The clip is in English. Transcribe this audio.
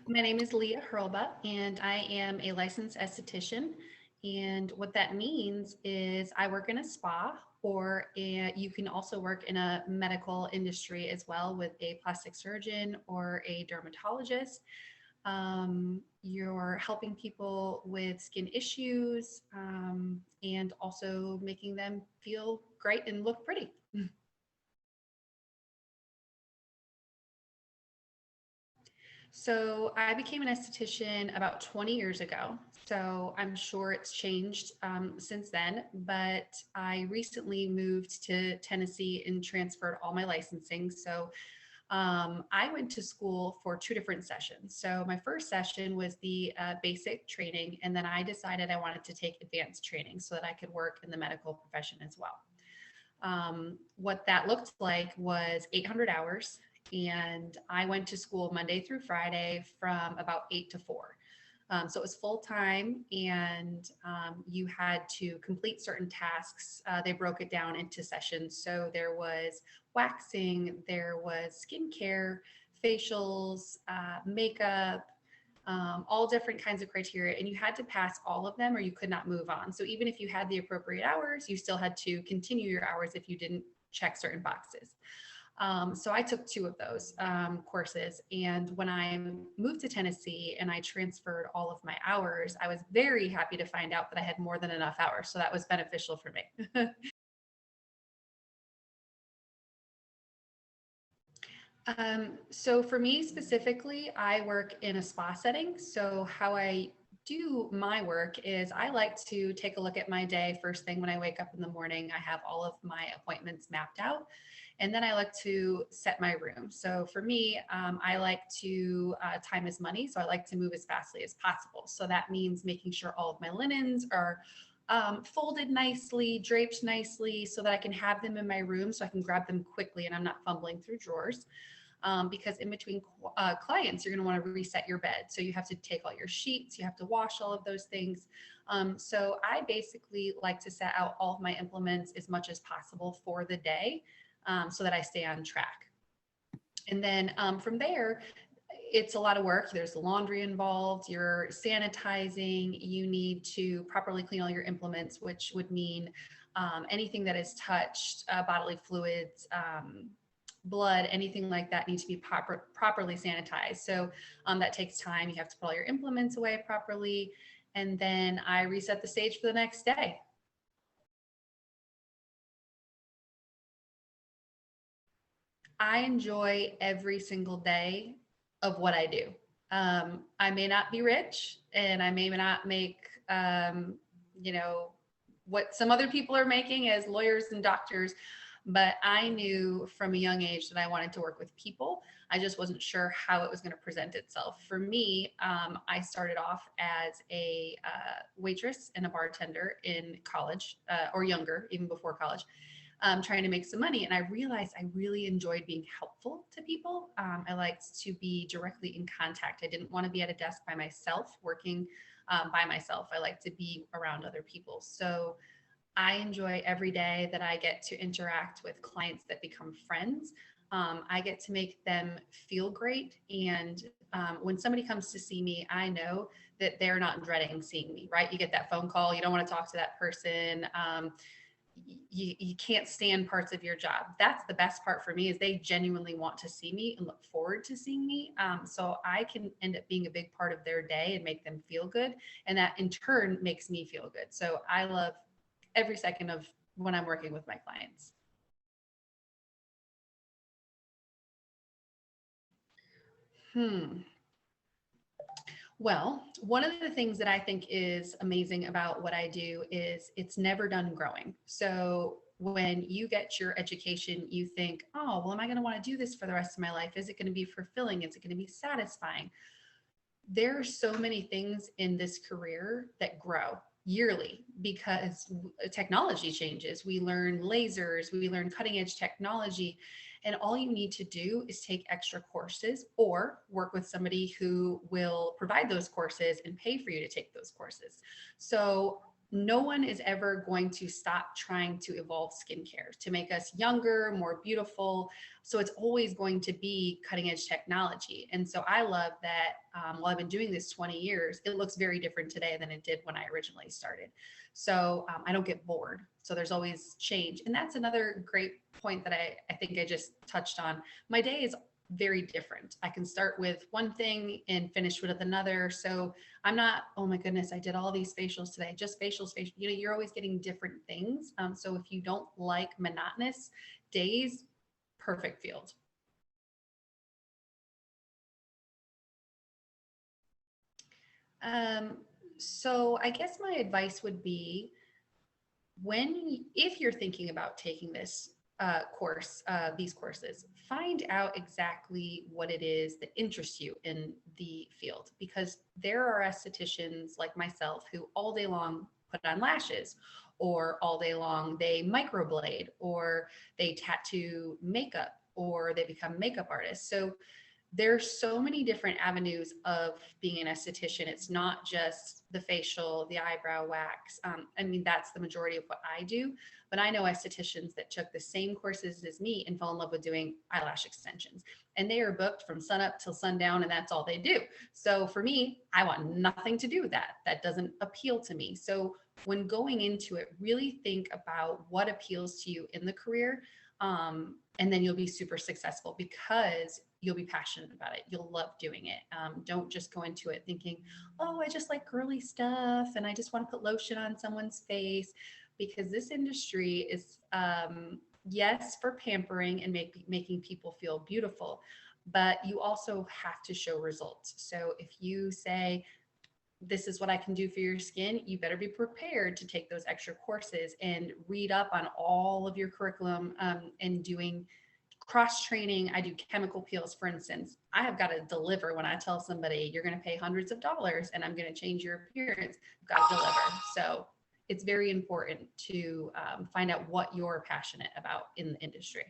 My name is Leah Hurlba, and I am a licensed esthetician. And what that means is I work in a spa, you can also work in a medical industry as well with a plastic surgeon or a dermatologist. You're helping people with skin issues and also making them feel great and look pretty. So I became an esthetician about 20 years ago. So I'm sure it's changed since then, but I recently moved to Tennessee and transferred all my licensing. So I went to school for two different sessions. So my first session was the basic training, and then I decided I wanted to take advanced training so that I could work in the medical profession as well. What that looked like was 800 hours. And I went to school Monday through Friday from about 8 to 4. So it was full time, and you had to complete certain tasks. They broke it down into sessions. So there was waxing, there was skincare, facials, makeup, all different kinds of criteria, and you had to pass all of them or you could not move on. So even if you had the appropriate hours, you still had to continue your hours if you didn't check certain boxes. So I took two of those courses. And when I moved to Tennessee and I transferred all of my hours, I was very happy to find out that I had more than enough hours. So that was beneficial for me. So for me specifically, I work in a spa setting. So how I do my work is I like to take a look at my day first thing when I wake up in the morning. I have all of my appointments mapped out. And then I like to set my room. So for me, I like to time is money. So I like to move as fastly as possible. So that means making sure all of my linens are folded nicely, draped nicely, so that I can have them in my room so I can grab them quickly and I'm not fumbling through drawers. Because in between clients, you're going to want to reset your bed. So you have to take all your sheets, you have to wash all of those things. So I basically like to set out all of my implements as much as possible for the day so that I stay on track. And then from there, it's a lot of work. There's laundry involved, you're sanitizing, you need to properly clean all your implements, which would mean anything that is touched, bodily fluids, blood, anything like that needs to be properly sanitized. So that takes time. You have to put all your implements away properly. And then I reset the stage for the next day. I enjoy every single day of what I do. I may not be rich and I may not make, you know, what some other people are making as lawyers and doctors, but I knew from a young age that I wanted to work with people. I just wasn't sure how it was going to present itself. For me, I started off as a waitress and a bartender in college or younger, even before college, trying to make some money. And I realized I really enjoyed being helpful to people. I liked to be directly in contact. I didn't want to be at a desk by myself, working by myself. I like to be around other people. So I enjoy every day that I get to interact with clients that become friends. I get to make them feel great. And when somebody comes to see me, I know that they're not dreading seeing me, right? You get that phone call, you don't want to talk to that person. You can't stand parts of your job. That's the best part for me is they genuinely want to see me and look forward to seeing me. So I can end up being a big part of their day and make them feel good. And that in turn makes me feel good. So I love every second of when I'm working with my clients. Hmm. Well, one of the things that I think is amazing about what I do is it's never done growing. So when you get your education, you think, oh, well, am I going to want to do this for the rest of my life? Is it going to be fulfilling? Is it going to be satisfying? There are so many things in this career that grow yearly because technology changes. We learn lasers, we learn cutting edge technology, and all you need to do is take extra courses or work with somebody who will provide those courses and pay for you to take those courses. So no one is ever going to stop trying to evolve skincare to make us younger, more beautiful. So it's always going to be cutting edge technology. And so I love that while I've been doing this 20 years, it looks very different today than it did when I originally started. So I don't get bored. So there's always change. And that's another great point that I think I just touched on. My day is very different. I can start with one thing and finish with another. So I'm not, oh my goodness, I did all these facials today, just facials, facial. You know, you're always getting different things. So if you don't like monotonous days, perfect field. Um, so I guess my advice would be if you're thinking about taking this these courses, find out exactly what it is that interests you in the field, because there are estheticians like myself who all day long put on lashes, or all day long they microblade, or they tattoo makeup, or they become makeup artists. So there's so many different avenues of being an esthetician. It's not just the facial, the eyebrow wax. I mean, that's the majority of what I do. But I know estheticians that took the same courses as me and fell in love with doing eyelash extensions. And they are booked from sun up till sundown, and that's all they do. So for me, I want nothing to do with that. That doesn't appeal to me. So when going into it, really think about what appeals to you in the career. And then you'll be super successful because you'll be passionate about it. You'll love doing it. Don't just go into it thinking, oh, I just like girly stuff and I just want to put lotion on someone's face, because this industry is, yes, for pampering and making people feel beautiful, but you also have to show results. So if you say, this is what I can do for your skin, you better be prepared to take those extra courses and read up on all of your curriculum, and doing cross training. I do chemical peels, for instance. I have got to deliver. When I tell somebody you're going to pay hundreds of dollars and I'm going to change your appearance, I've got to deliver. So it's very important to find out what you're passionate about in the industry.